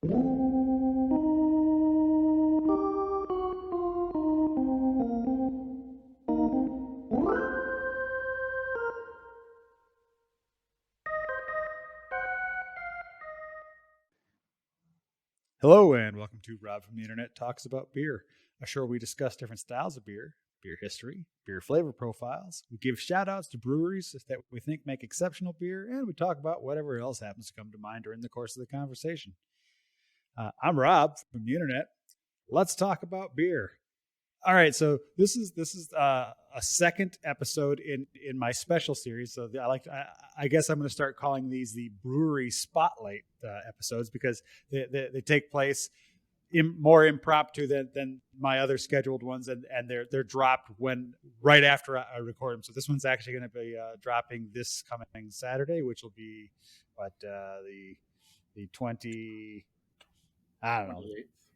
Hello and welcome to Rob from the Internet Talks About Beer, a show where we discuss different styles of beer, beer history, beer flavor profiles. We give shout outs to breweries that we think make exceptional beer, and we talk about whatever else happens to come to mind during the course of the conversation. I'm Rob from the Internet. Let's talk about beer. All right, so this is a second episode in my special series. So I guess I'm going to start calling these the Brewery Spotlight episodes because they take place more impromptu than my other scheduled ones, and they're dropped right after I record them. So this one's actually going to be dropping this coming Saturday, which will be the 20. I don't know.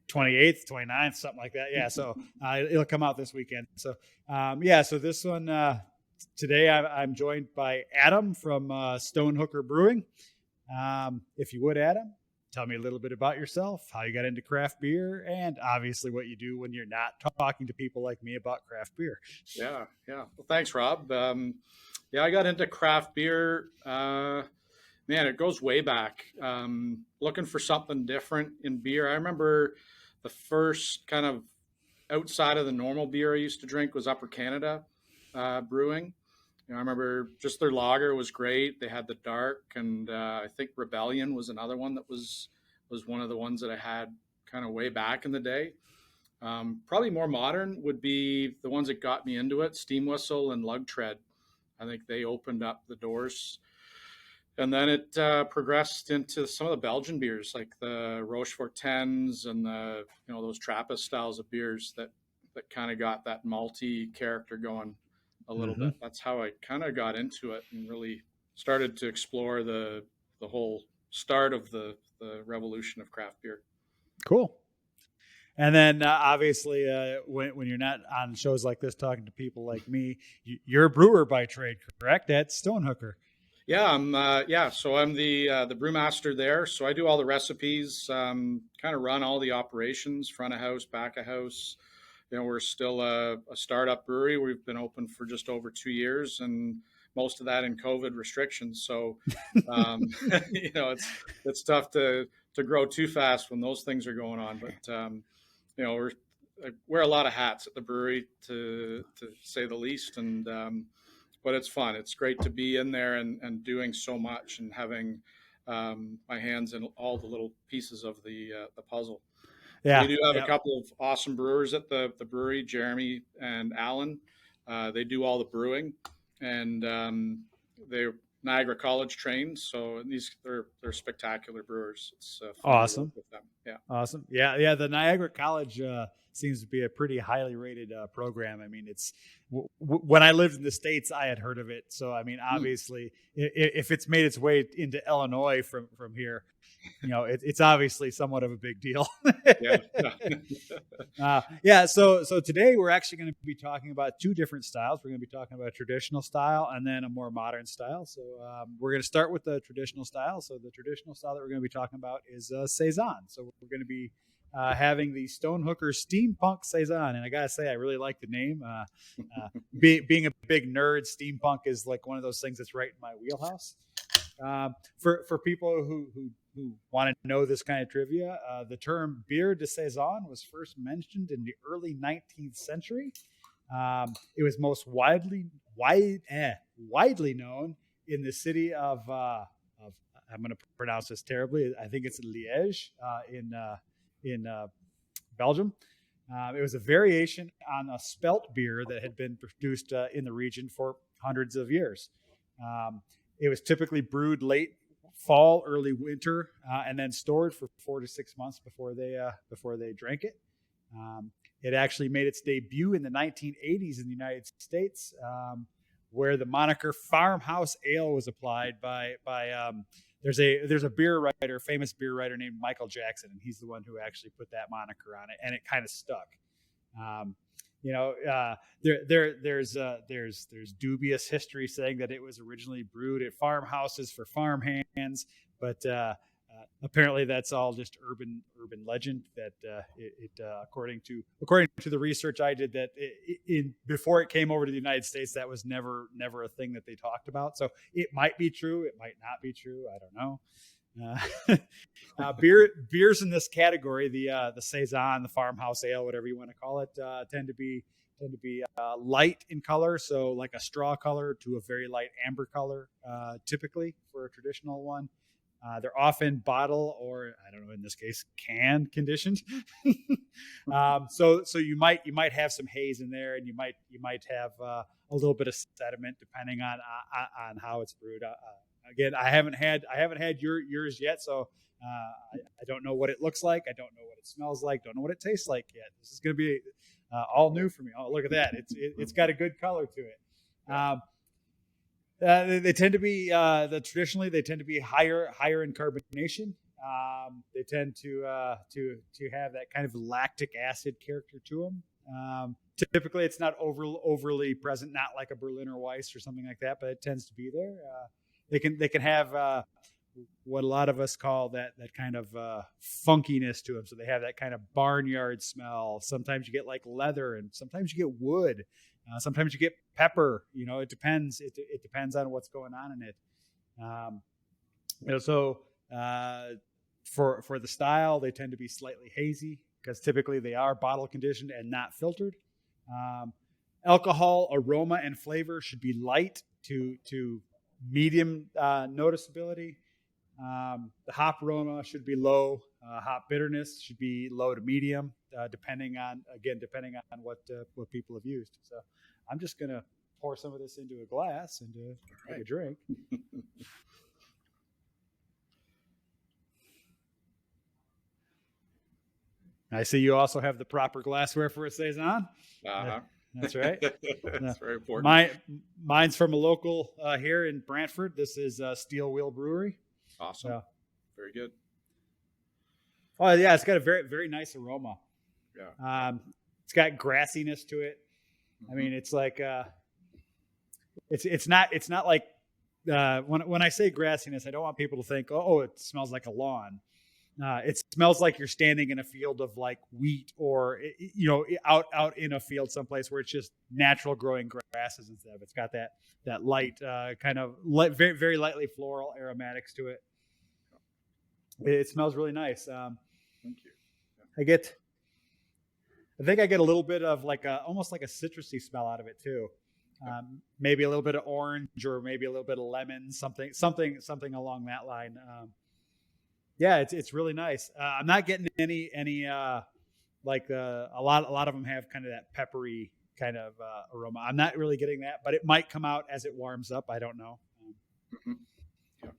28th, 29th, something like that. Yeah. So it'll come out this weekend. So, so this one, today I'm joined by Adam from Stonehooker Brewing. If you would, Adam, tell me a little bit about yourself, how you got into craft beer, and obviously what you do when you're not talking to people like me about craft beer. Yeah. Well, thanks, Rob. I got into craft beer. Man, it goes way back. Looking for something different in beer. I remember the first kind of outside of the normal beer I used to drink was Upper Canada Brewing. I remember just their lager was great. They had the dark, and I think Rebellion was another one that was one of the ones that I had kind of way back in the day. Probably more modern would be the ones that got me into it, Steam Whistle and Lug Tread. I think they opened up the doors. And then it progressed into some of the Belgian beers, like the Rochefort 10s and those Trappist styles of beers that kind of got that malty character going a little bit. That's how I kind of got into it and really started to explore the whole start of the revolution of craft beer. Cool. And then obviously when you're not on shows like this talking to people like me, you're a brewer by trade, correct? At Stonehooker. Yeah, So I'm the brewmaster there. So I do all the recipes, kind of run all the operations, front of house, back of house. We're still a startup brewery. We've been open for just over 2 years, and most of that in COVID restrictions. So, it's tough to grow too fast when those things are going on. But I wear a lot of hats at the brewery, to say the least, and but it's fun. It's great to be in there and doing so much and having my hands in all the little pieces of the puzzle. Yeah, we do have a couple of awesome brewers at the brewery, Jeremy and Alan. They do all the brewing, and they're Niagara College trained, so they're spectacular brewers. It's awesome with them. Yeah, awesome. Yeah. The Niagara College seems to be a pretty highly rated program. I mean, it's when I lived in the States, I had heard of it. So, I mean, obviously, if it's made its way into Illinois from here, it's obviously somewhat of a big deal. So today we're actually going to be talking about two different styles. We're going to be talking about a traditional style and then a more modern style. So we're going to start with the traditional style. So the traditional style that we're going to be talking about is Saison. So we're going to be having the Stonehooker Steampunk Saison. And I got to say, I really like the name. Being a big nerd, steampunk is like one of those things that's right in my wheelhouse. For people who want to know this kind of trivia, the term bière de saison was first mentioned in the early 19th century. It was most widely known in the city of I'm going to pronounce this terribly. I think it's Liège in Belgium. It was a variation on a spelt beer that had been produced in the region for hundreds of years. It was typically brewed late fall, early winter, and then stored for 4 to 6 months before they drank it. It actually made its debut in the 1980s in the United States, where the moniker farmhouse ale was applied by there's a famous beer writer named Michael Jackson, and he's the one who actually put that moniker on it, and it kind of stuck. There's dubious history saying that it was originally brewed at farmhouses for farmhands, but Apparently, that's all just urban legend. That according to the research I did, that before it came over to the United States, that was never a thing that they talked about. So it might be true, it might not be true. I don't know. Beers in this category, the Saison, the farmhouse ale, whatever you want to call it, tend to be light in color, so like a straw color to a very light amber color, typically for a traditional one. They're often bottle or, I don't know, in this case, can conditioned. So you might have some haze in there, and you might have a little bit of sediment depending on how it's brewed. Again, I haven't had yours yet, so I don't know what it looks like. I don't know what it smells like. Don't know what it tastes like yet. This is going to be all new for me. Oh, look at that! It's got a good color to it. They tend to be traditionally they tend to be higher in carbonation. They tend to have that kind of lactic acid character to them. Typically, it's not overly present, not like a Berliner Weiss or something like that, but it tends to be there. They can have what a lot of us call that kind of funkiness to them. So they have that kind of barnyard smell. Sometimes you get like leather, and sometimes you get wood. Sometimes you get pepper. It depends. It depends on what's going on in it. So for the style, they tend to be slightly hazy because typically they are bottle conditioned and not filtered. Alcohol, aroma, and flavor should be light to medium noticeability. The hop aroma should be low. Hop bitterness should be low to medium, depending on what people have used. So I'm just going to pour some of this into a glass and take a drink. I see you also have the proper glassware for a Saison. That's right. That's very important. Mine's from a local here in Brantford. This is Steel Wheel Brewery. Awesome. Very good. Oh yeah, it's got a very, very nice aroma. Yeah. It's got grassiness to it. I mean, it's like it's not like when I say grassiness, I don't want people to think, oh, it smells like a lawn. It smells like you're standing in a field of like wheat, or out in a field someplace where it's just natural growing grasses and stuff. It's got that light kind of very, very lightly floral aromatics to it. It smells really nice. Thank you. Yeah. I think I get a little bit of almost like a citrusy smell out of it too. Maybe a little bit of orange, or maybe a little bit of lemon, something along that line. Yeah, it's really nice. I'm not getting any a lot of them have kind of that peppery kind of aroma. I'm not really getting that, but it might come out as it warms up. I don't know. Yeah.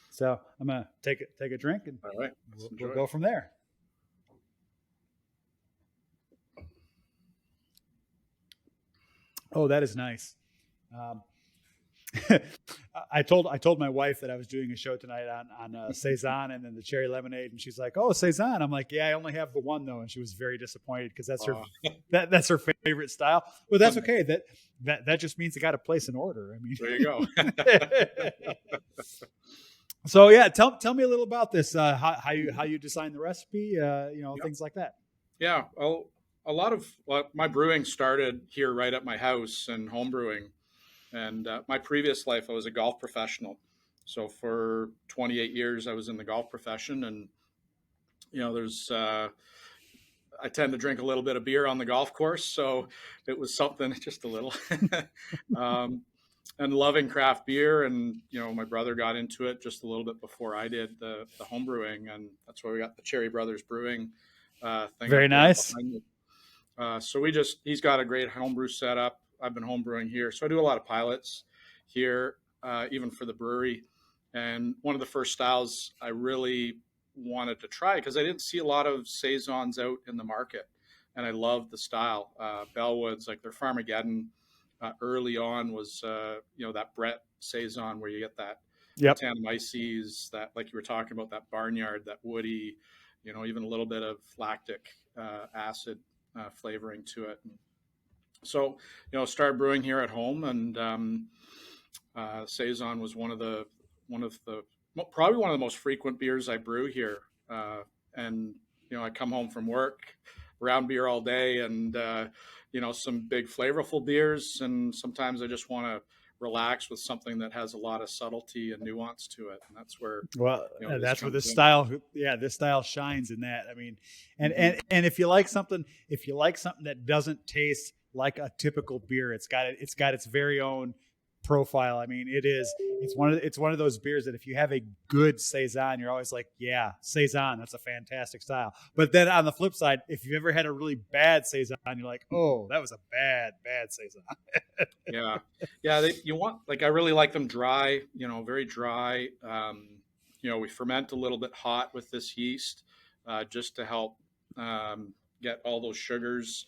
So I'm gonna take a drink, and all right, we'll go from there. Oh, that is nice. I told my wife that I was doing a show tonight on Saison and then the cherry lemonade, and she's like, "Oh, Saison." I'm like, "Yeah, I only have the one though," and she was very disappointed because that's her favorite style. But that's okay. That just means I got to place an order. I mean, there you go. So yeah, tell me a little about this. How you design the recipe. Things like that. Yeah. Well, a lot of my brewing started here right at my house and home brewing. And my previous life, I was a golf professional. So for 28 years, I was in the golf profession. And, I tend to drink a little bit of beer on the golf course. So it was something, just a little. And loving craft beer. And, my brother got into it just a little bit before I did the home brewing. And that's why we got the Cherry Brothers Brewing thing. Very nice. So he's got a great homebrew setup. I've been home brewing here. So I do a lot of pilots here, even for the brewery. And one of the first styles I really wanted to try, because I didn't see a lot of Saisons out in the market. And I loved the style. Bellwoods, like their Farmageddon early on was, that Brett Saison where you get that Tannomyces, that, like you were talking about, that barnyard, that woody, even a little bit of lactic acid flavoring to it. So, started brewing here at home, and Saison was one of the probably one of the most frequent beers I brew here. And I come home from work around beer all day, and some big flavorful beers, and sometimes I just want to relax with something that has a lot of subtlety and nuance to it, and that's where Well, this that's where comes this in. style, yeah, this style shines in that. I mean, and Mm-hmm. and if you like something, that doesn't taste like a typical beer, it's got its very own profile. I mean, it's one of those beers that if you have a good saison, you're always like, yeah, saison, that's a fantastic style. But then on the flip side, if you've ever had a really bad saison, you're like, oh, that was a bad saison. Yeah, yeah. You want, like, I really like them dry. Very dry. We ferment a little bit hot with this yeast, just to help get all those sugars.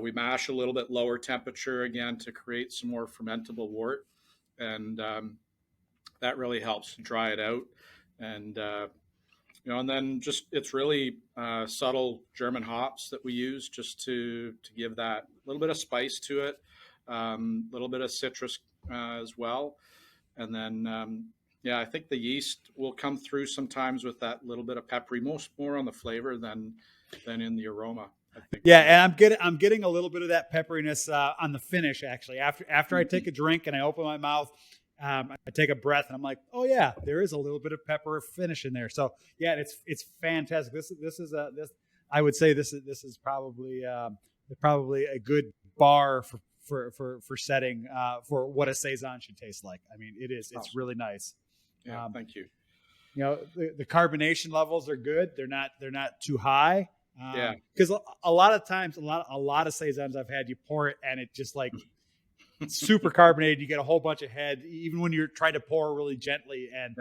We mash a little bit lower temperature again to create some more fermentable wort, and that really helps to dry it out. And and then just it's really subtle German hops that we use just to give that little bit of spice to it, a little bit of citrus as well. And then yeah, I think the yeast will come through sometimes with that little bit of peppery, more on the flavor than in the aroma, I think. Yeah, and I'm getting a little bit of that pepperiness on the finish. Actually, after I take a drink and I open my mouth, I take a breath and I'm like, oh yeah, there is a little bit of pepper finish in there. So yeah, it's fantastic. This I would say this is probably a good bar for setting for what a saison should taste like. I mean, it's Awesome. really nice. Yeah, thank you. The carbonation levels are good. They're not too high. Yeah. Because a lot of times, a lot of saisons I've had, you pour it and it just like super carbonated. You get a whole bunch of head, even when you're trying to pour really gently. And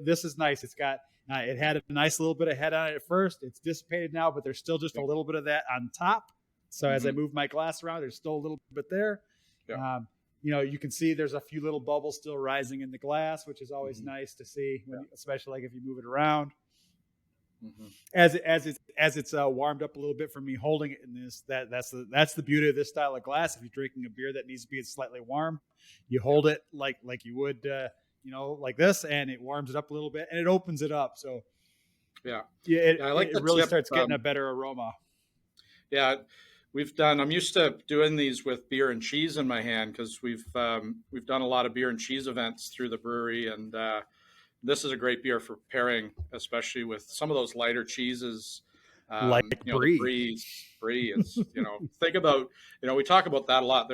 this is nice. It's got it had a nice little bit of head on it at first. It's dissipated now, but there's still just a little bit of that on top. So as I move my glass around, there's still a little bit there. Yeah. You can see there's a few little bubbles still rising in the glass, which is always nice to see, especially like if you move it around. Mm-hmm. As it's warmed up a little bit from me holding it in this, that's the beauty of this style of glass. If you're drinking a beer that needs to be slightly warm, you hold it like you would like this, and it warms it up a little bit and it opens it up. So I like it really starts getting a better aroma. Yeah, I'm used to doing these with beer and cheese in my hand, because we've done a lot of beer and cheese events through the brewery, and this is a great beer for pairing, especially with some of those lighter cheeses. Like brie. The brie is, think about, we talk about that a lot.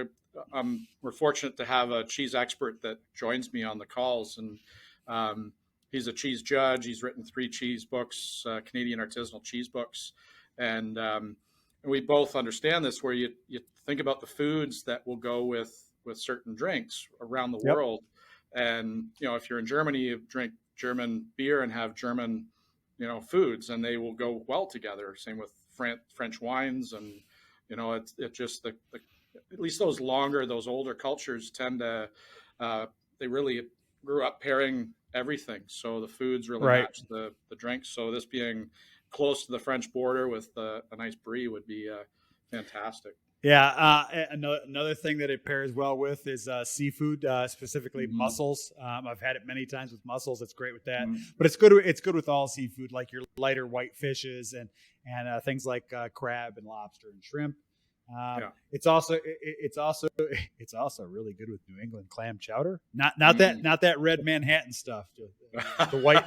We're fortunate to have a cheese expert that joins me on the calls, and he's a cheese judge. He's written 3 cheese books, Canadian artisanal cheese books, and we both understand this, where you think about the foods that will go with certain drinks around the world. And, if you're in Germany, you drink German beer and have German, foods, and they will go well together. Same with French wines. And, it's just at least those older cultures tend to, they really grew up pairing everything. So the foods really match the drinks. So this being close to the French border with a nice brie would be fantastic. Yeah, another thing that it pairs well with is seafood, specifically mussels. I've had it many times with mussels. It's great with that, but it's good with all seafood, like your lighter white fishes and things like crab and lobster and shrimp. It's also really good with New England clam chowder. Not that red Manhattan stuff. The white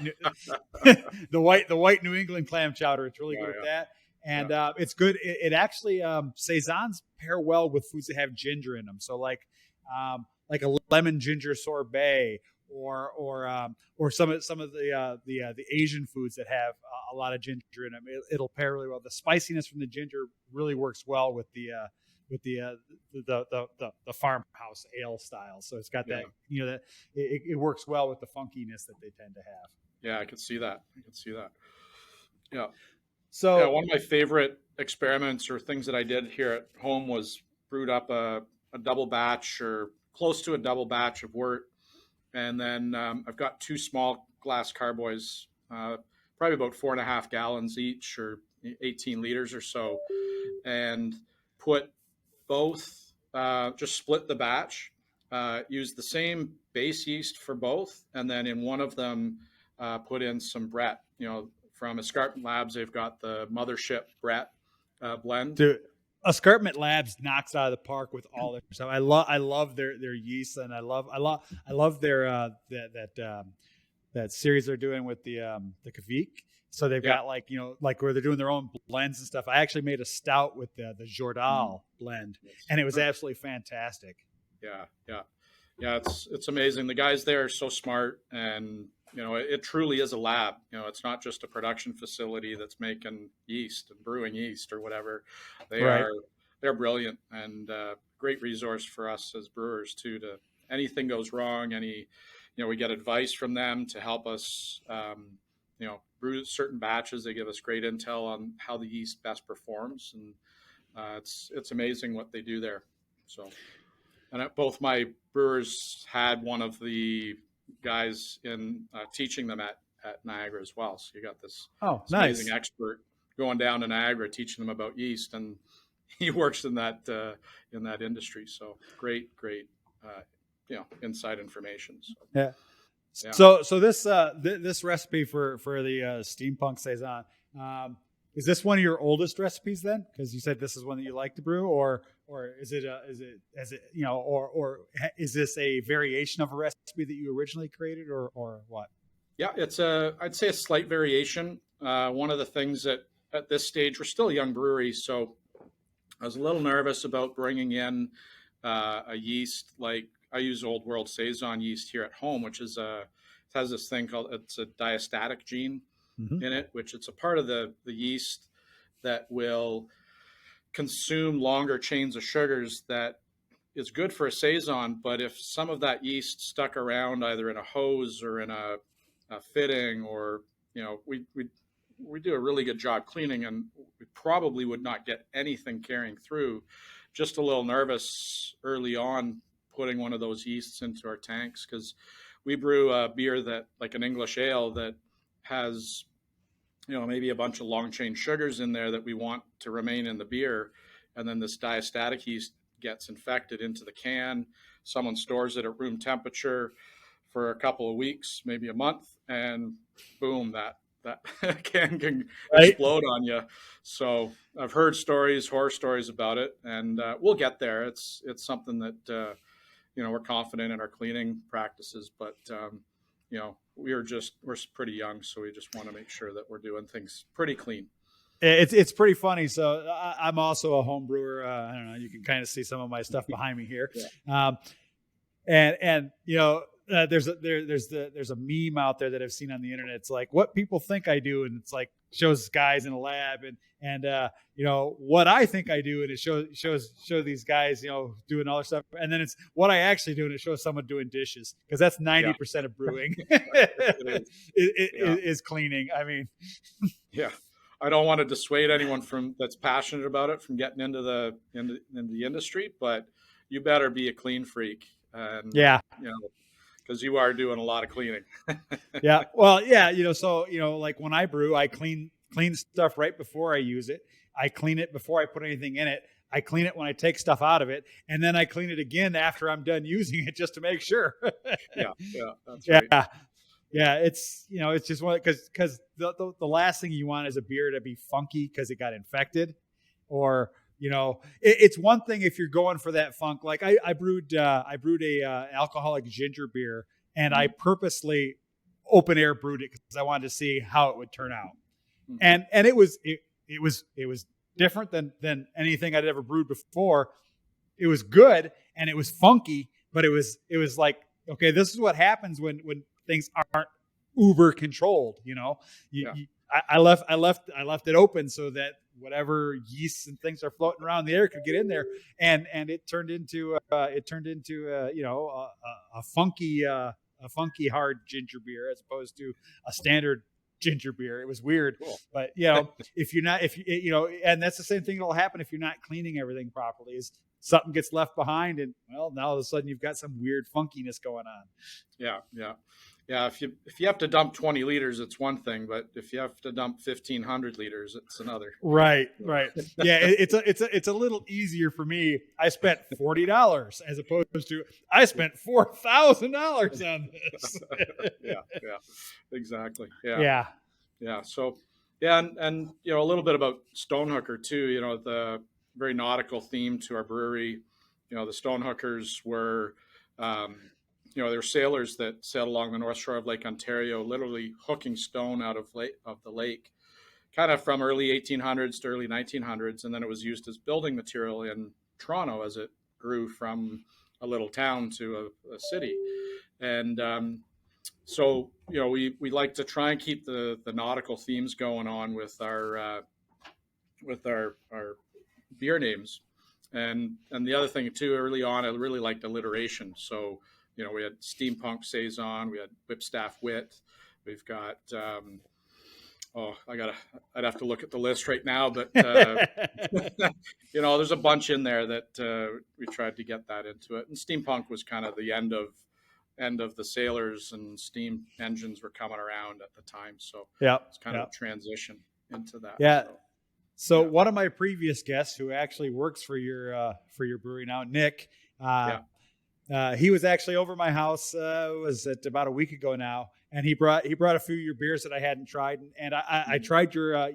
the white New England clam chowder. It's really good with that. And it's good. It actually saisons pair well with foods that have ginger in them. So like a lemon ginger sorbet, or some of the Asian foods that have a lot of ginger in them. It'll pair really well. The spiciness from the ginger really works well with the farmhouse ale style. So it's got that that it works well with the funkiness that they tend to have. Yeah, I can see that. Yeah. So one of my favorite experiments or things that I did here at home was brewed up a double batch, or close to a double batch of wort. And then I've got 2 small glass carboys, probably about 4.5 gallons each, or 18 liters or so, and put both, just split the batch, use the same base yeast for both. And then in one of them, put in some Brett. From Escarpment Labs, they've got the Mothership Brett blend. Dude, Escarpment Labs knocks out of the park with all their stuff. I love their yeast, and I love their that series they're doing with the Kavik. So they've got like where they're doing their own blends and stuff. I actually made a stout with the Jordal blend, and it was absolutely fantastic. Yeah. It's amazing. The guys there are so smart, and it truly is a lab. It's not just a production facility that's making yeast and brewing yeast or whatever. They're brilliant, and great resource for us as brewers too. To anything goes wrong, we get advice from them to help us. Brew certain batches. They give us great intel on how the yeast best performs, and it's amazing what they do there. So, and both my brewers had one of the guys in teaching them at Niagara as well. So you got this amazing expert going down to Niagara teaching them about yeast, and he works in that industry. So great inside information. So. Yeah. So this recipe for the steampunk saison, is this one of your oldest recipes then? Because you said this is one that you like to brew, or is it is this a variation of a recipe that you originally created, or what? Yeah, I'd say a slight variation. One of the things that at this stage, we're still a young brewery, so I was a little nervous about bringing in a yeast like I use Old World Saison yeast here at home, which is it has this thing called, it's a diastatic gene in it, which it's a part of the yeast that will consume longer chains of sugars that is good for a Saison. But if some of that yeast stuck around either in a hose or in a fitting, or, we do a really good job cleaning, and we probably would not get anything carrying through. Just a little nervous early on putting one of those yeasts into our tanks, because we brew a beer that, like an English ale, that has, maybe a bunch of long chain sugars in there that we want to remain in the beer. And then this diastatic yeast gets infected into the can. Someone stores it at room temperature for a couple of weeks, maybe a month, and boom, that can explode on you. So I've heard horror stories about it, and we'll get there. It's something that, we're confident in our cleaning practices, but, we're pretty young, so we just want to make sure that we're doing things pretty clean. It's pretty funny. So I'm also a home brewer. I don't know. You can kind of see some of my stuff behind me here. And there's a meme out there that I've seen on the internet. It's like what people think I do, and it's like shows guys in a lab, and what I think I do, and it shows these guys doing all their stuff, and then it's what I actually do, and it shows someone doing dishes, because that's 90% of brewing is cleaning. I mean, yeah. I don't want to dissuade anyone that's passionate about it from getting into the industry, but you better be a clean freak. And, because you are doing a lot of cleaning. Yeah. Well, yeah. So, like when I brew, I clean stuff right before I use it. I clean it before I put anything in it. I clean it when I take stuff out of it, and then I clean it again after I'm done using it, just to make sure. Yeah. That's right. Yeah, it's it's just one, because the last thing you want is a beer to be funky because it got infected, or it's one thing if you're going for that funk. Like I brewed a alcoholic ginger beer, and I purposely open air brewed it because I wanted to see how it would turn out, and it was different than anything I'd ever brewed before. It was good and it was funky, but it was like, okay, this is what happens when things aren't uber controlled. I left it open so that whatever yeasts and things are floating around the air could get in there, and it turned into a funky hard ginger beer as opposed to a standard ginger beer. It was weird. Cool. But and that's the same thing that'll happen if you're not cleaning everything properly, is something gets left behind, and now all of a sudden you've got some weird funkiness going on. Yeah. Yeah, if you have to dump 20 liters, it's one thing, but if you have to dump 1,500 liters, it's another. Right, right. Yeah, it's a little easier for me. I spent $40 as opposed to I spent $4,000 on this. Yeah, yeah, exactly. Yeah, Yeah. yeah. So, yeah, and a little bit about Stonehooker too. The very nautical theme to our brewery. The Stonehookers were, um, they were sailors that sailed along the north shore of Lake Ontario, literally hooking stone out of the lake, kind of from early 1800s to early 1900s, and then it was used as building material in Toronto as it grew from a little town to a city. And so we like to try and keep the nautical themes going on with our beer names. And the other thing too, early on, I really liked alliteration. So we had steampunk Saison, we had whipstaff wit, we've got I'd have to look at the list right now, but there's a bunch in there that we tried to get that into it. And steampunk was kind of the end of the sailors, and steam engines were coming around at the time, so yeah, it's kind of a transition into that. Yeah. So one of my previous guests, who actually works for your brewery now, Nick, he was actually over my house. Was it about a week ago now? And he brought a few of your beers that I hadn't tried, and I tried your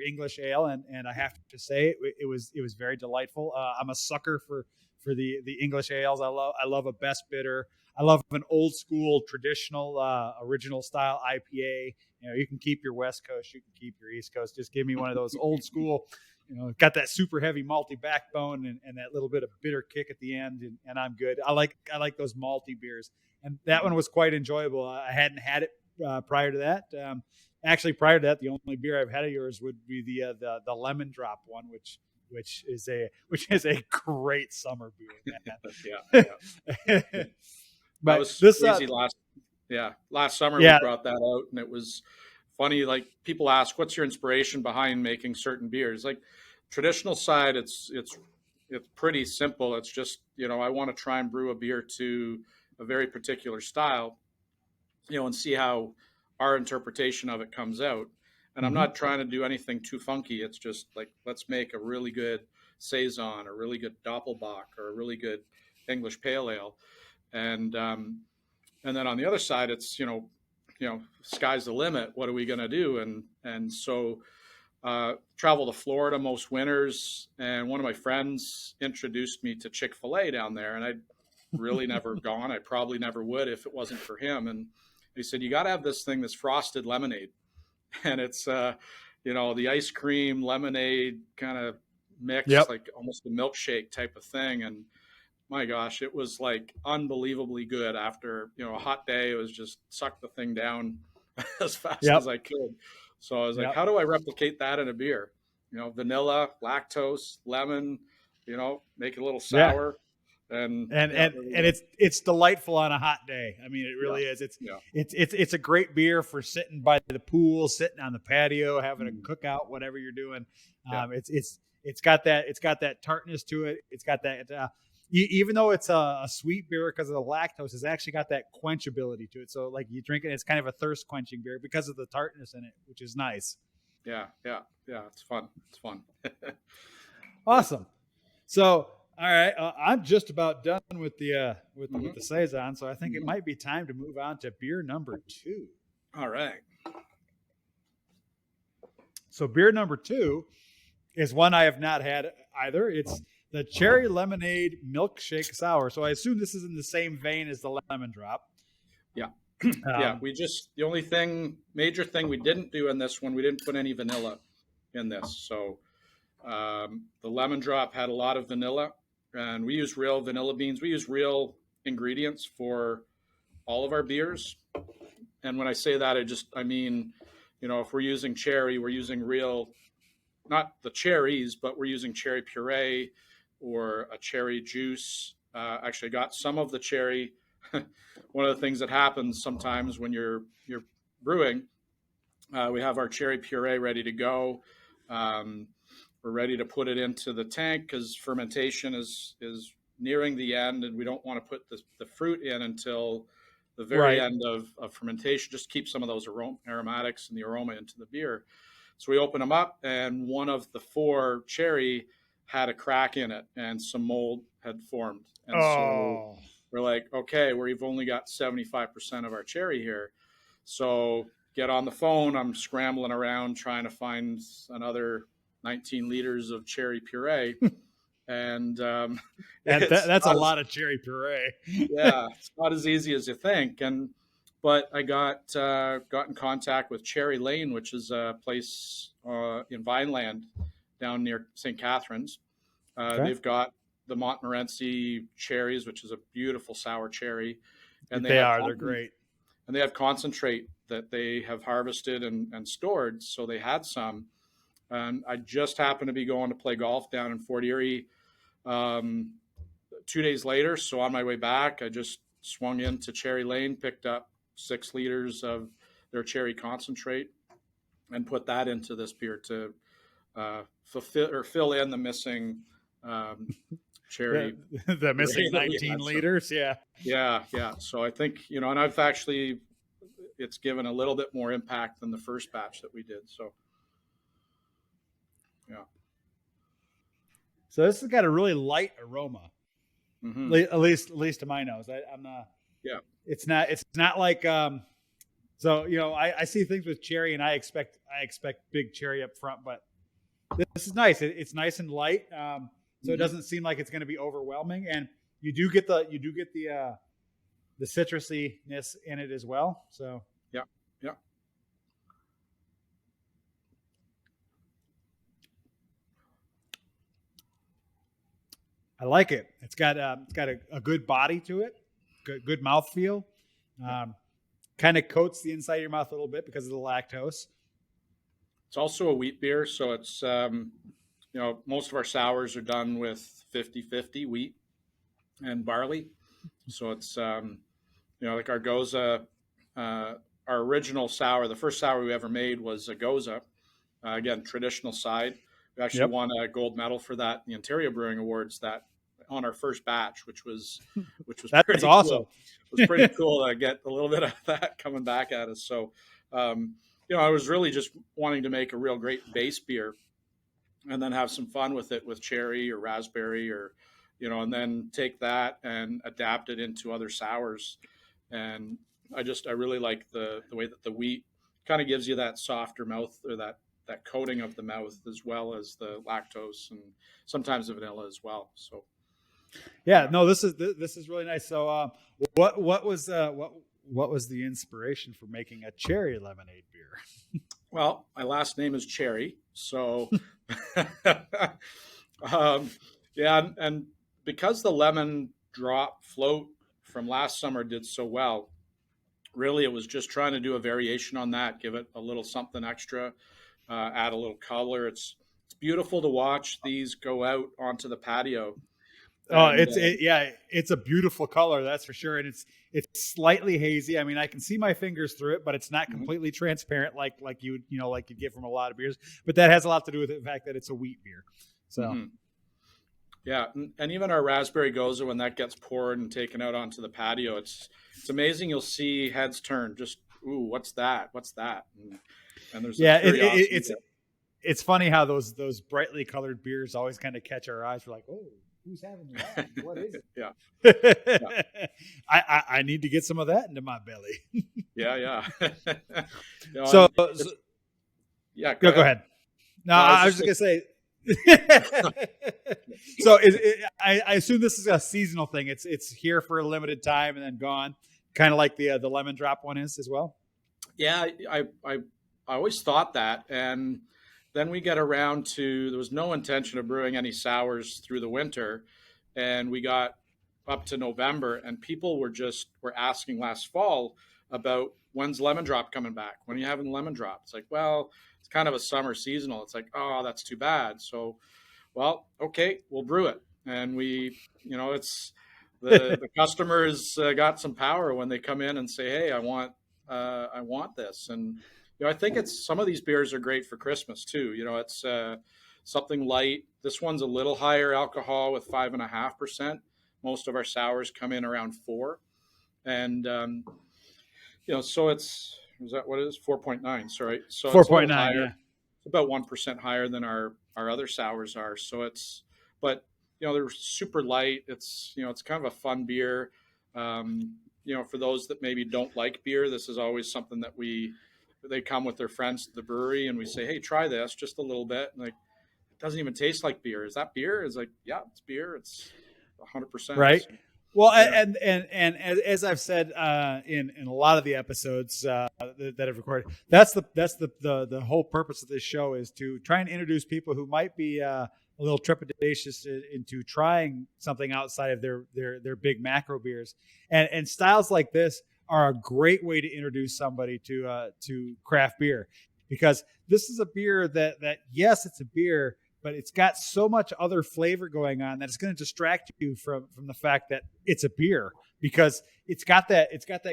English ale, and I have to say it was very delightful. I'm a sucker for the English ales. I love a best bitter. I love an old school traditional original style IPA. You can keep your West Coast, you can keep your East Coast. Just give me one of those old school. Got that super heavy malty backbone and that little bit of bitter kick at the end, and I'm good. I like those malty beers, and that one was quite enjoyable. I hadn't had it prior to that. Actually, prior to that, the only beer I've had of yours would be the lemon drop one, which is a great summer beer. Yeah. But that was this crazy last summer we brought that out, and it was funny. Like, people ask, what's your inspiration behind making certain beers? Like, traditional side, it's pretty simple. It's just, I want to try and brew a beer to a very particular style, and see how our interpretation of it comes out. And I'm not trying to do anything too funky. It's just like, let's make a really good Saison, a really good Doppelbock, or a really good English Pale Ale. And then on the other side, it's, sky's the limit. What are we going to do? And so travel to Florida most winters, and one of my friends introduced me to Chick-fil-A down there, and I'd really never gone. I probably never would if it wasn't for him. And he said, you got to have this thing, this frosted lemonade. And it's, the ice cream lemonade kind of mix, like almost a milkshake type of thing. And my gosh, it was like unbelievably good. After, a hot day, it was just suck the thing down as fast as I could. So I was like, how do I replicate that in a beer? Vanilla, lactose, lemon, make it a little sour. And it's delightful on a hot day. I mean, it really is. It's a great beer for sitting by the pool, sitting on the patio, having a cookout, whatever you're doing. It's got that tartness to it. It's got that even though it's a sweet beer because of the lactose, it's actually got that quenchability to it. So like, you drink it, it's kind of a thirst quenching beer because of the tartness in it, which is nice. Yeah. It's fun. Awesome. So, all right, I'm just about done with the Saison, so I think it might be time to move on to beer number 2. All right. So beer number 2 is one I have not had either. It's the Cherry Lemonade Milkshake Sour. So I assume this is in the same vein as the Lemon Drop. Yeah. The only major thing we didn't do in this one, we didn't put any vanilla in this. So the Lemon Drop had a lot of vanilla, and we use real vanilla beans. We use real ingredients for all of our beers. And when I say that, I mean, if we're using cherry, we're using real, not the cherries, but we're using cherry puree or a cherry juice. Actually got some of the cherry. One of the things that happens sometimes when you're brewing, we have our cherry puree ready to go. We're ready to put it into the tank because fermentation is nearing the end, and we don't want to put the fruit in until the very Right. end of fermentation, just keep some of those aromatics and the aroma into the beer. So we open them up, and one of the 4 cherry had a crack in it, and some mold had formed. And so Oh, we're like, okay, we've only got 75% of our cherry here. So get on the phone. I'm scrambling around trying to find another 19 liters of cherry puree. And and it's that's a not as, lot of cherry puree. yeah, it's not as easy as you think. But I got in contact with Cherry Lane, which is a place in Vineland down near St. Catharines. Okay. They've got the Montmorency cherries, which is a beautiful sour cherry, and They're great. they have concentrate that they have harvested and stored. So they had some. And I just happened to be going to play golf down in Fort Erie 2 days later. So on my way back, I just swung into Cherry Lane, picked up 6 liters of their cherry concentrate, and put that into this beer to fill in the missing cherry. The missing that we 19 had. liters. Yeah. Yeah. So I think, and I've actually, it's given a little bit more impact than the first batch that we did. So, yeah. So this has got a really light aroma, Mm-hmm. at least to my nose. I'm not. Yeah. It's not like So I see things with cherry, and I expect big cherry up front, but this is nice. It's nice and light, so it doesn't seem like it's going to be overwhelming, and you do get the citrusiness in it as well. So Yeah. I like it. It's got a good body to it, good mouthfeel. Kind of coats the inside of your mouth a little bit because of the lactose. It's also a wheat beer, so it's most of our sours are done with 50-50 wheat and barley. So it's like our Goza, our original sour. The first sour we ever made was a Goza. Again, traditional side. We actually won a gold medal for that in the Ontario Brewing Awards on our first batch, which was That's pretty awesome. Cool. It was pretty cool to get a little bit of that coming back at us. So, I was really just wanting to make a real great base beer, and then have some fun with it with cherry or raspberry and then take that and adapt it into other sours. And I really like the way that the wheat kind of gives you that softer mouth, or that coating of the mouth, as well as the lactose and sometimes the vanilla as well. So yeah, no, this is really nice. So what was the inspiration for making a cherry lemonade beer? Well, my last name is Cherry, so and because the lemon drop float from last summer did so well, really it was just trying to do a variation on that, give it a little something extra, add a little color. It's beautiful to watch these go out onto the patio. Oh, it's a beautiful color, that's for sure, and it's slightly hazy. I mean, I can see my fingers through it, but it's not completely transparent like you get from a lot of beers. But that has a lot to do with the fact that it's a wheat beer. So, yeah, and even our raspberry Goza, when that gets poured and taken out onto the patio, it's amazing. You'll see heads turn. Just ooh, what's that? What's that? And there's it's funny how those brightly colored beers always kind of catch our eyes. We're like, oh, who's having that? What is it? Yeah. I need to get some of that into my belly. Yeah. So yeah, go ahead. No, I was just gonna say. So I assume this is a seasonal thing. It's here for a limited time and then gone, kind of like the lemon drop one is as well. Yeah, I always thought that, and then we get around to, there was no intention of brewing any sours through the winter, and we got up to November, and people were asking last fall about when's lemon drop coming back? When are you having lemon drop? It's like, well, it's kind of a summer seasonal. It's like, oh, that's too bad. So, well, okay, we'll brew it. And we, it's the customers got some power when they come in and say, hey, I want this. And, I think some of these beers are great for Christmas too. It's something light. This one's a little higher alcohol with 5.5%. Most of our sours come in around 4%. And, So is that what it is? 4.9. Sorry. So it's a little 4.9. higher. Yeah. It's about 1% higher than our other sours are. But they're super light. It's kind of a fun beer. For those that maybe don't like beer, this is always something that they come with their friends to the brewery and we say, hey, try this just a little bit. And like, it doesn't even taste like beer. Is that beer? It's like, yeah, it's beer. It's 100%. Right. So, Well, yeah. and as I've said in a lot of the episodes that I've recorded, that's the whole purpose of this show is to try and introduce people who might be a little trepidatious into trying something outside of their big macro beers, and styles like this are a great way to introduce somebody to craft beer, because this is a beer that yes, it's a beer, but it's got so much other flavor going on that it's going to distract you from the fact that it's a beer, because it's got that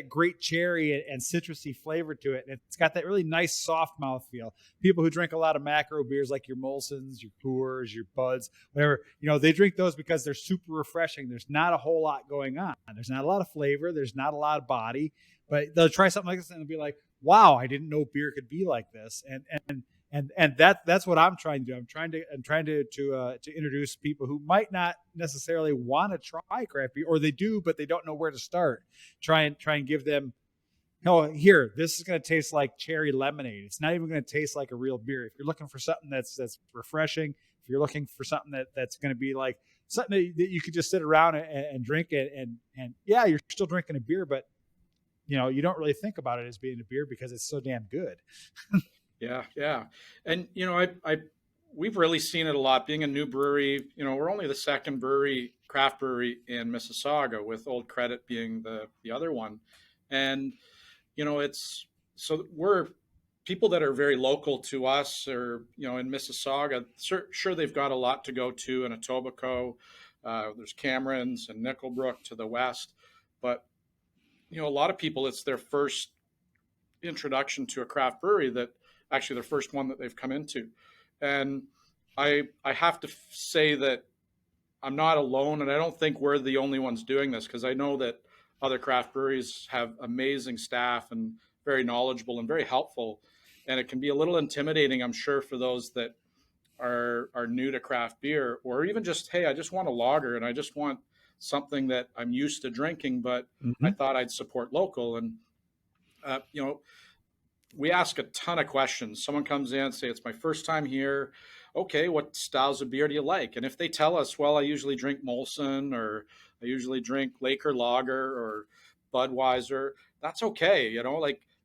great cherry and citrusy flavor to it, and it's got that really nice soft mouthfeel. People who drink a lot of macro beers like your Molsons, your Coors, your Buds, whatever, they drink those because they're super refreshing. There's not a whole lot going on. There's not a lot of flavor. There's not a lot of body, but they'll try something like this and they'll be like, wow, I didn't know beer could be like this. And that's what I'm trying to do. I'm trying to introduce people who might not necessarily want to try craft beer, or they do, but they don't know where to start. Try and give them, here, this is going to taste like cherry lemonade. It's not even going to taste like a real beer. If you're looking for something that's refreshing, if you're looking for something that's going to be like something that you could just sit around and drink it, and yeah, you're still drinking a beer, but you don't really think about it as being a beer because it's so damn good. Yeah. And, we've really seen it a lot being a new brewery. We're only the second craft brewery in Mississauga, with Old Credit being the other one. And, we're people that are very local to us, or, in Mississauga, sure they've got a lot to go to in Etobicoke. There's Cameron's and Nickelbrook to the west. But, a lot of people, it's their first introduction to a craft brewery, that actually the first one that they've come into. And I have to say that I'm not alone, and I don't think we're the only ones doing this, because I know that other craft breweries have amazing staff and very knowledgeable and very helpful. And it can be a little intimidating, I'm sure, for those that are new to craft beer, or even just, hey, I just want a lager and I just want something that I'm used to drinking, but Mm-hmm. I thought I'd support local. And we ask a ton of questions. Someone comes in and say, it's my first time here. Okay, what styles of beer do you like? And if they tell us, well, I usually drink Molson, or I usually drink Laker Lager or Budweiser, that's okay.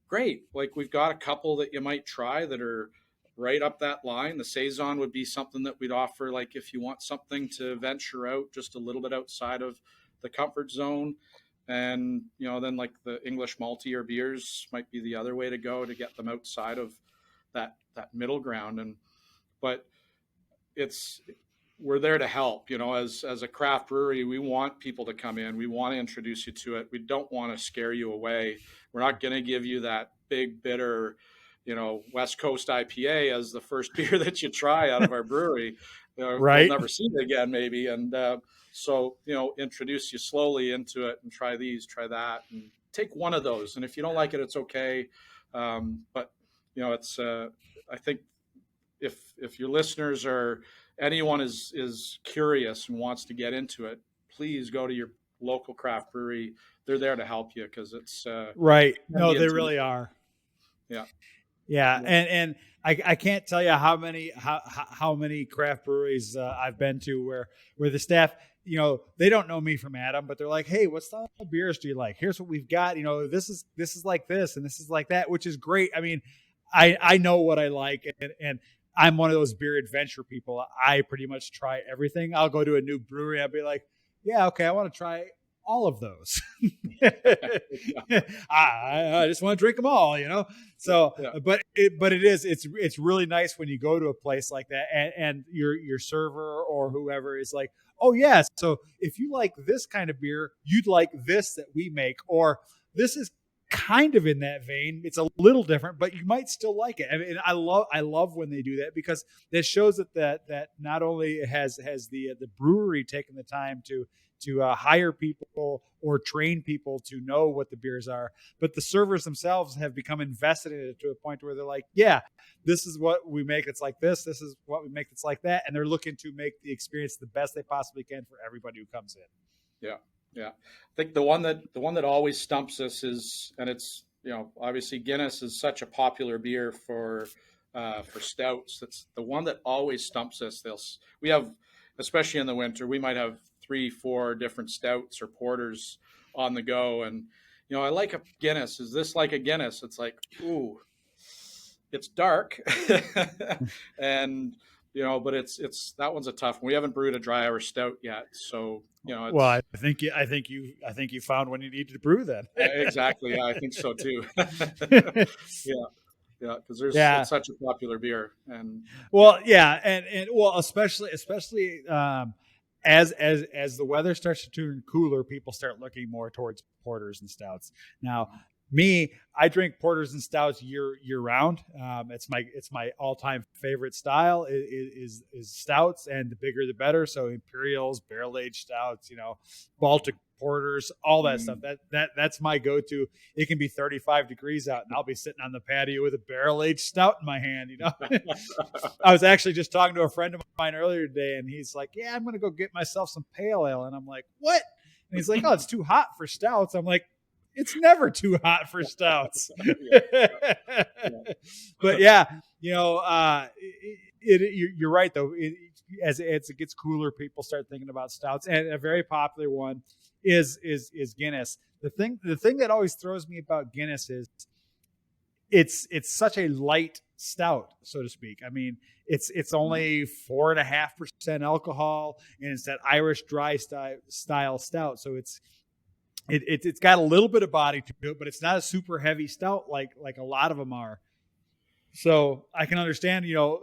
Great. Like, we've got a couple that you might try that are right up that line. The Saison would be something that we'd offer, like, if you want something to venture out just a little bit outside of the comfort zone. And then, like, the English maltier beers might be the other way to go to get them outside of that middle ground. But we're there to help. As a craft brewery, we want people to come in. We want to introduce you to it. We don't want to scare you away. We're not going to give you that big bitter West Coast IPA as the first beer that you try out of our brewery. Right. We'll never see it again, maybe. And so, introduce you slowly into it and try these, try that, and take one of those. And if you don't like it, it's okay. But, it's, I think if your listeners or anyone is curious and wants to get into it, please go to your local craft brewery. They're there to help you, because it's right. No, they really are. Yeah. And I can't tell you how many craft breweries I've been to where the staff, they don't know me from Adam, but they're like, hey, what style of beers do you like? Here's what we've got. This is like this and this is like that, which is great. I mean, I know what I like, and I'm one of those beer adventure people. I pretty much try everything. I'll go to a new brewery. I'll be like, yeah, okay, I want to try all of those. I just want to drink them all, So, yeah. but it's really nice when you go to a place like that, and your server or whoever is like, oh yeah, so if you like this kind of beer, you'd like this that we make, or this is kind of in that vein. It's a little different, but you might still like it. I mean, I love when they do that, because that shows that not only has the brewery taken the time to hire people or train people to know what the beers are, but the servers themselves have become invested in it to a point where they're like, yeah, this is what we make. It's like this. This is what we make. It's like that. And they're looking to make the experience the best they possibly can for everybody who comes in. Yeah. Yeah. I think the one that always stumps us is, and it's, obviously Guinness is such a popular beer for stouts. That's the one that always stumps us. We have, especially in the winter, we might have 3-4 different stouts or porters on the go. And, I like a Guinness. Is this like a Guinness? It's like, ooh, it's dark. And, but it's that one's a tough one. We haven't brewed a dry Irish stout yet. So, well, I think you found one you need to brew then. Exactly. Yeah, I think so too. Yeah, because it's such a popular beer, and especially as the weather starts to turn cooler, people start looking more towards porters and stouts. Now, I drink porters and stouts year round. It's my all-time favorite style is stouts, and the bigger the better. So imperials, barrel-aged stouts, Baltic porters, all that stuff. That's my go-to. It can be 35 degrees out, and I'll be sitting on the patio with a barrel-aged stout in my hand. I was actually just talking to a friend of mine earlier today, and he's like, "Yeah, I'm going to go get myself some pale ale," and I'm like, "What?" And he's like, "Oh, it's too hot for stouts." I'm like, it's never too hot for stouts. But you're right though. As it gets cooler, people start thinking about stouts, and a very popular one is Guinness. The thing that always throws me about Guinness is it's such a light stout, so to speak. I mean, it's only 4.5% alcohol, and it's that Irish dry style stout. So it's got a little bit of body to it, but it's not a super heavy stout like a lot of them are. So I can understand, a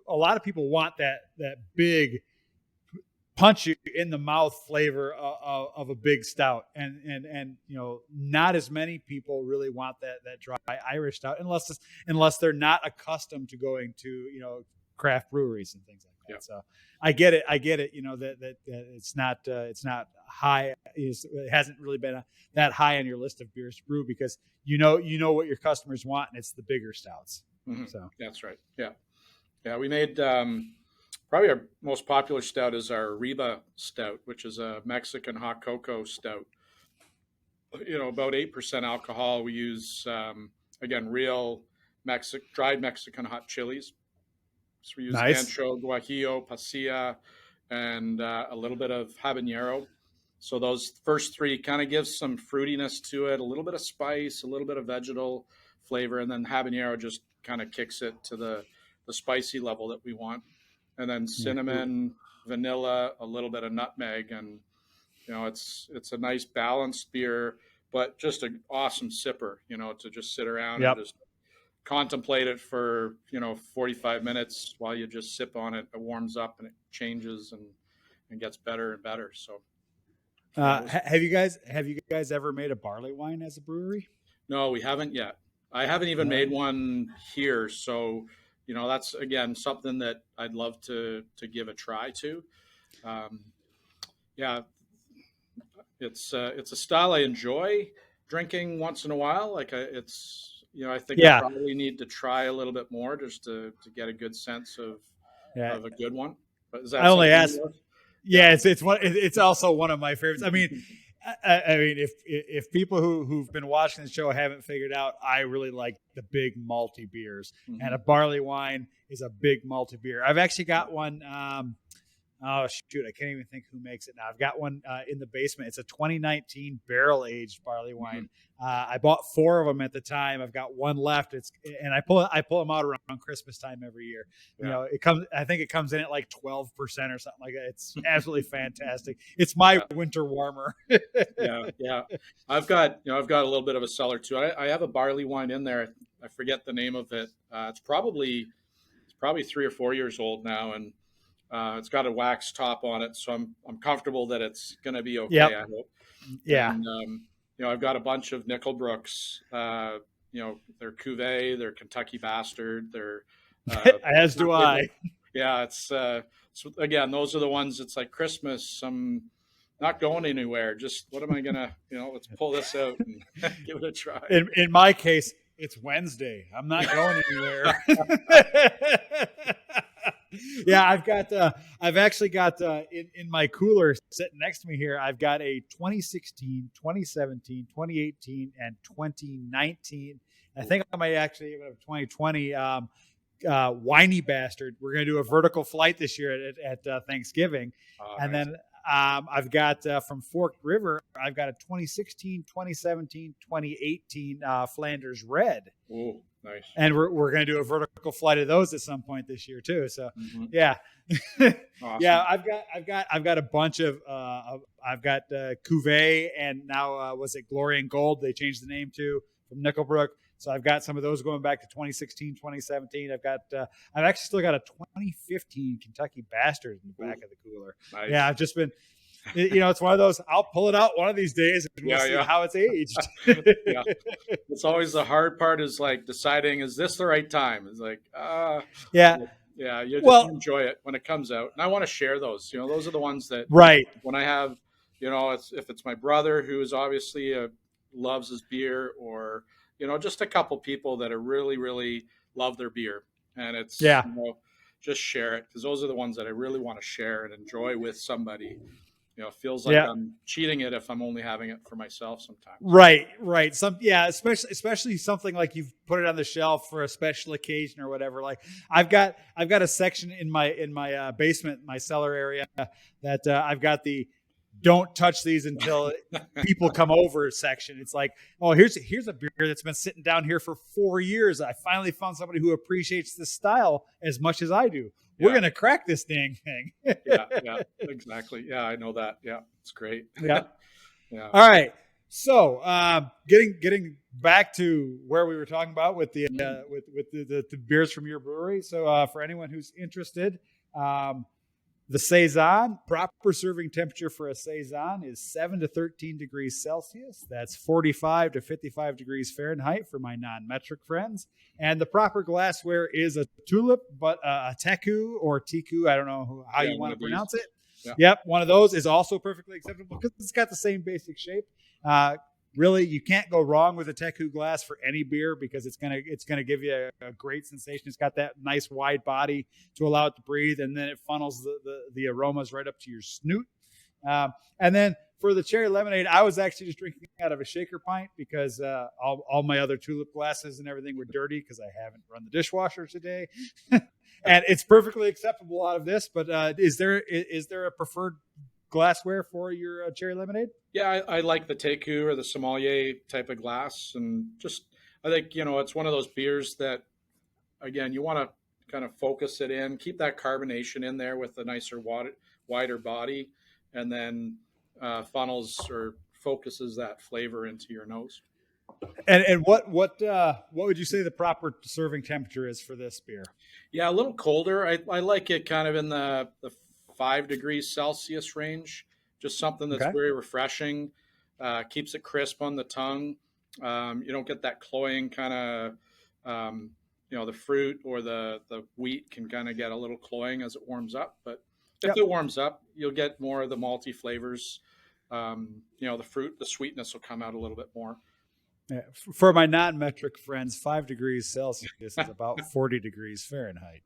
lot of people want that big punch you in the mouth flavor of a big stout, and not as many people really want that dry Irish stout unless they're not accustomed to going to craft breweries and things like that. Yeah. So I get it. That it's not high. It hasn't really been that high on your list of beers to brew, because you know what your customers want, and it's the bigger stouts. Mm-hmm. So that's right. Yeah. We made probably our most popular stout is our Ariba Stout, which is a Mexican hot cocoa stout. About 8% alcohol. We use again real dried Mexican hot chilies. So we use ancho, guajillo, pasilla, and a little bit of habanero. So those first three kind of gives some fruitiness to it, a little bit of spice, a little bit of vegetal flavor, and then habanero just kind of kicks it to the spicy level that we want. And then cinnamon, vanilla, a little bit of nutmeg, and it's a nice balanced beer, but just an awesome sipper, to just sit around and just contemplate it for 45 minutes while you just sip on it. It warms up and it changes and gets better and better. So have you guys ever made a barley wine as a brewery? No, we haven't yet. I haven't even made one here, so that's again something that I'd love to give a try to. It's a style I enjoy drinking once in a while. Like I think I probably need to try a little bit more just to get a good sense of a good one. But is that I only asked. Yeah, it's also one of my favorites. I mean, if people who've been watching the show haven't figured out, I really like the big malty beers, and a barley wine is a big malty beer. I've actually got one. Oh, shoot, I can't even think who makes it now. I've got one in the basement. It's a 2019 barrel-aged barley wine. I bought 4 of them at the time. I've got one left. And I pull them out around Christmas time every year. Yeah. I think it comes in at like 12% or something like that. It's absolutely fantastic. It's my winter warmer. Yeah. I've got a little bit of a cellar too. I have a barley wine in there. I forget the name of it. It's probably 3 or 4 years old now, and it's got a wax top on it, so I'm comfortable that it's going to be okay. Yep. I hope. Yeah. And, I've got a bunch of Nickelbrooks. They're Cuvée, they're Kentucky Bastard, they're As do I. yeah. So again, those are the ones. It's like Christmas. I'm not going anywhere. Just what am I gonna? Let's pull this out and give it a try. In my case, it's Wednesday. I'm not going anywhere. Yeah, I've actually got in my cooler sitting next to me here, I've got a 2016, 2017, 2018, and 2019. I think I might actually even have 2020 Whiny Bastard. We're going to do a vertical flight this year at Thanksgiving. And nice. Then I've got from Forked River, I've got a 2016, 2017, 2018 Flanders Red. Ooh, nice. And we're going to do a vertical flight of those at some point this year too. So yeah, awesome. Yeah, I've got a bunch of I've got Cuvée, and now was it Glory and Gold? They changed the name to from Nickelbrook. So I've got some of those going back to 2016, 2017. I've actually still got a 2015 Kentucky Bastard in the back of the cooler. Nice. Yeah, I've just been, it's one of those, I'll pull it out one of these days and we'll see how it's aged. Yeah. It's always the hard part is like deciding, is this the right time? It's like, yeah. Yeah, you just enjoy it when it comes out. And I want to share those. Those are the ones that, right. When I have, if it's my brother who is obviously loves his beer, or just a couple people that are really, really love their beer. And it's, just share it, because those are the ones that I really want to share and enjoy with somebody. It feels like I'm cheating it if I'm only having it for myself sometimes. Right. Especially something like you've put it on the shelf for a special occasion or whatever. Like I've got a section in my basement, my cellar area, that I've got the don't touch these until people come over section. It's like, oh, here's a beer that's been sitting down here for 4 years. I finally found somebody who appreciates this style as much as I do. Yeah. We're going to crack this dang thing. Yeah, exactly. Yeah, I know that. Yeah, it's great. Yeah. Yeah. All right. So getting back to where we were talking about with the the beers from your brewery. So for anyone who's interested, the Saison, proper serving temperature for a Saison is 7 to 13 degrees Celsius. That's 45 to 55 degrees Fahrenheit for my non-metric friends. And the proper glassware is a tulip, but a teku or tiku, I don't know how you want to pronounce it. Yeah. Yep, one of those is also perfectly acceptable because it's got the same basic shape. Really, you can't go wrong with a teku glass for any beer because it's gonna give you a great sensation. It's got that nice wide body to allow it to breathe, and then it funnels the aromas right up to your snoot. And then for the cherry lemonade, I was actually just drinking out of a shaker pint because all my other tulip glasses and everything were dirty because I haven't run the dishwasher today. And it's perfectly acceptable out of this. But is there a preferred glassware for your cherry lemonade? Yeah, I like the teku or the sommelier type of glass, and just I think it's one of those beers that, again, you want to kind of focus it in, keep that carbonation in there with a nicer wider body, and then funnels or focuses that flavor into your nose. And what would you say the proper serving temperature is for this beer? Yeah, a little colder. I like it kind of in the 5 degrees Celsius range. Just something that's very refreshing, keeps it crisp on the tongue. You don't get that cloying kind of, the fruit or the wheat can kind of get a little cloying as it warms up. But if it warms up, you'll get more of the malty flavors. The fruit, the sweetness will come out a little bit more. Yeah. For my non-metric friends, 5 degrees Celsius is about 40 degrees Fahrenheit.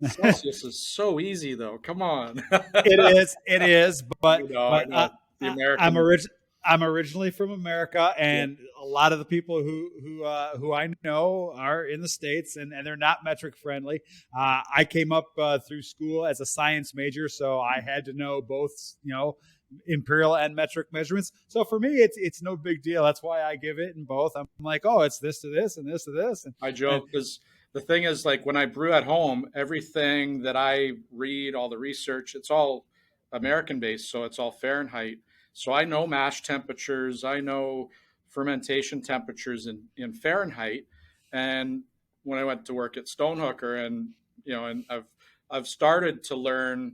Celsius is so easy, though. Come on. It is. But, the American. I'm originally from America, and a lot of the people who I know are in the States, and they're not metric friendly. I came up through school as a science major, so I had to know both, imperial and metric measurements. So for me, it's no big deal. That's why I give it in both. I'm like, oh, it's this to this and this to this. And I joke because the thing is, like, when I brew at home, everything that I read, all the research, it's all American based. So it's all Fahrenheit. So I know mash temperatures. I know fermentation temperatures in Fahrenheit. And when I went to work at Stonehooker and I've started to learn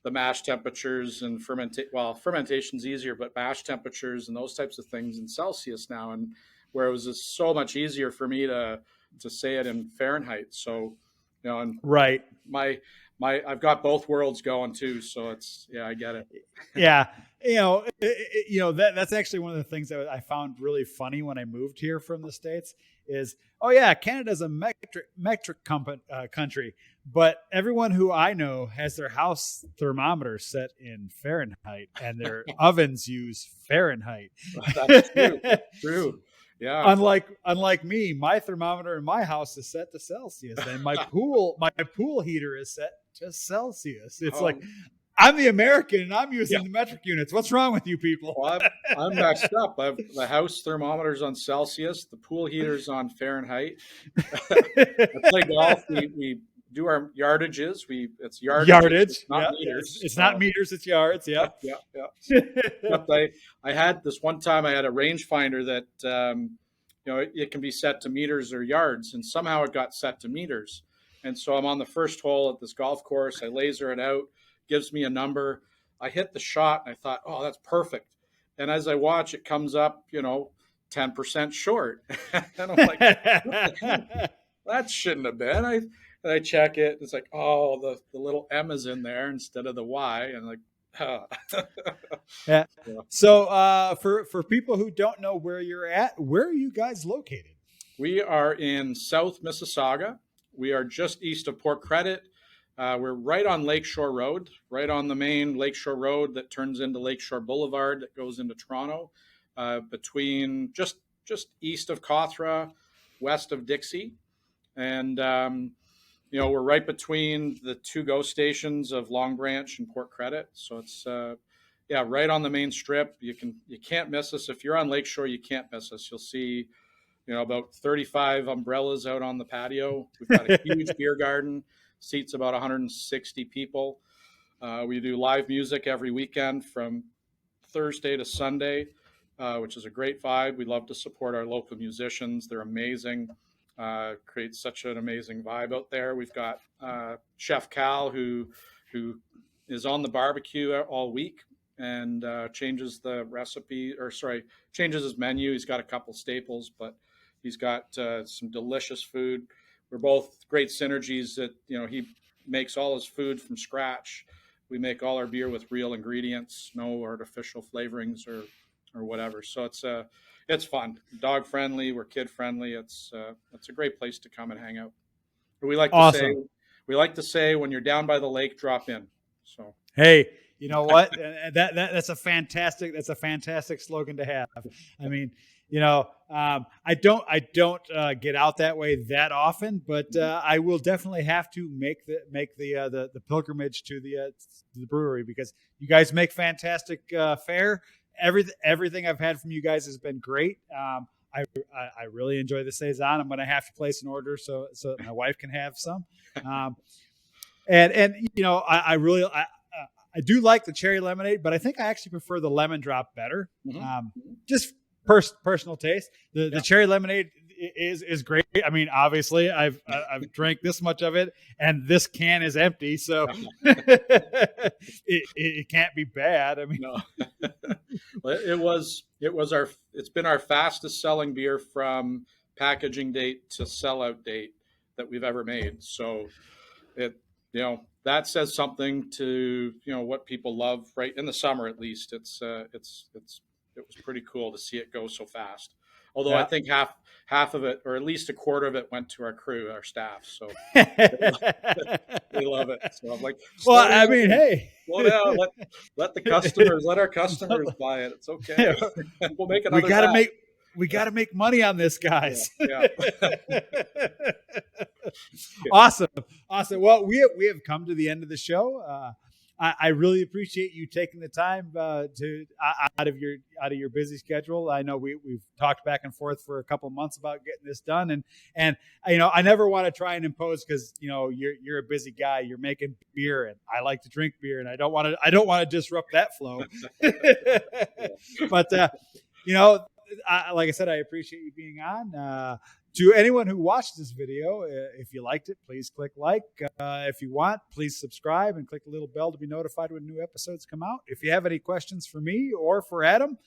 the mash temperatures and fermentation's easier, but mash temperatures and those types of things in Celsius now, and where it was just so much easier for me to say it in Fahrenheit. So, and right. I've got both worlds going too. So I get it. Yeah. That's actually one of the things that I found really funny when I moved here from the States is, Canada's a metric country, but everyone who I know has their house thermometer set in Fahrenheit and their ovens use Fahrenheit. That's true. True. Yeah. Unlike me, my thermometer in my house is set to Celsius, and my pool heater is set to Celsius. It's like, I'm the American and I'm using the metric units. What's wrong with you people? Well, I'm messed up. The house thermometer's on Celsius, the pool heater's on Fahrenheit. I play golf. We do our yardages. It's yardage, not meters. It's not meters, it's yards. Yeah. But I had this one time. I had a rangefinder that it can be set to meters or yards, and somehow it got set to meters. And so I'm on the first hole at this golf course. I laser it out, gives me a number. I hit the shot, and I thought, oh, that's perfect. And as I watch, it comes up, 10% short. And I'm like, that shouldn't have been. And I check it. It's like, oh, the little M is in there instead of the Y. And like, Yeah. So for people who don't know where you're at, where are you guys located? We are in South Mississauga. We are just east of Port Credit. We're right on Lakeshore Road, right on the main Lakeshore Road that turns into Lakeshore Boulevard that goes into Toronto, between just east of Cawthra, west of Dixie. And, we're right between the two GO stations of Long Branch and Port Credit. So it's, right on the main strip. You can't miss us. If you're on Lakeshore, you can't miss us. You'll see, about 35 umbrellas out on the patio. We've got a huge beer garden. Seats about 160 people. We do live music every weekend from Thursday to Sunday, which is a great vibe. We love to support our local musicians. They're amazing. Creates such an amazing vibe out there. We've got Chef Cal who is on the barbecue all week and changes his menu. He's got a couple staples, but he's got some delicious food. We're both great synergies that, he makes all his food from scratch. We make all our beer with real ingredients, no artificial flavorings or whatever. So it's fun, dog friendly. We're kid friendly. It's a great place to come and hang out. We like to say when you're down by the lake, drop in. So, hey, you know what? That's a fantastic slogan to have. I mean, I don't get out that way that often, but I will definitely have to make the pilgrimage to the brewery because you guys make fantastic fare. Everything I've had from you guys has been great. I really enjoy the Saison. I'm going to have to place an order so that my wife can have some. I do like the cherry lemonade, but I think I actually prefer the lemon drop better. Just personal taste. The cherry lemonade is great. I mean, obviously, I've drank this much of it, and this can is empty, so it can't be bad. I mean, no. It's been our fastest selling beer from packaging date to sellout date that we've ever made. So that says something to what people love. Right in the summer, at least, it was pretty cool to see it go so fast. Although I think half of it, or at least a quarter of it, went to our crew, our staff. So they love it. So I'm like, hey, slow down. Let our customers buy it. It's okay. We'll make another. We got to make money on this, guys. Yeah. Awesome. Well, we have come to the end of the show. I really appreciate you taking the time to out of your busy schedule. I know we've talked back and forth for a couple of months about getting this done, and I never want to try and impose because you're a busy guy. You're making beer, and I like to drink beer, and I don't want to disrupt that flow. But like I said, I appreciate you being on. To anyone who watched this video, if you liked it, please click like. If you want, please subscribe and click the little bell to be notified when new episodes come out. If you have any questions for me or for Adam,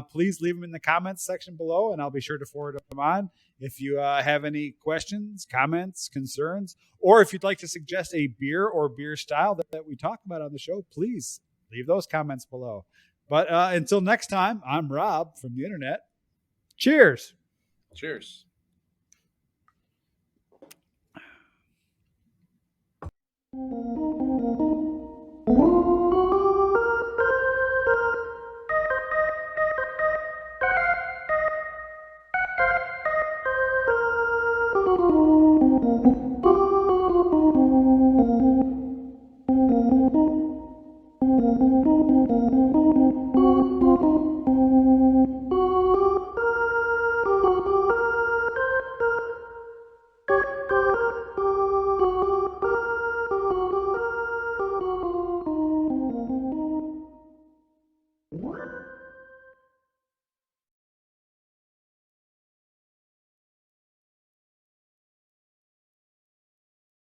please leave them in the comments section below, and I'll be sure to forward them on. If you have any questions, comments, concerns, or if you'd like to suggest a beer or beer style that we talk about on the show, please leave those comments below. But until next time, I'm Rob from the internet. Cheers. Cheers. Thank you.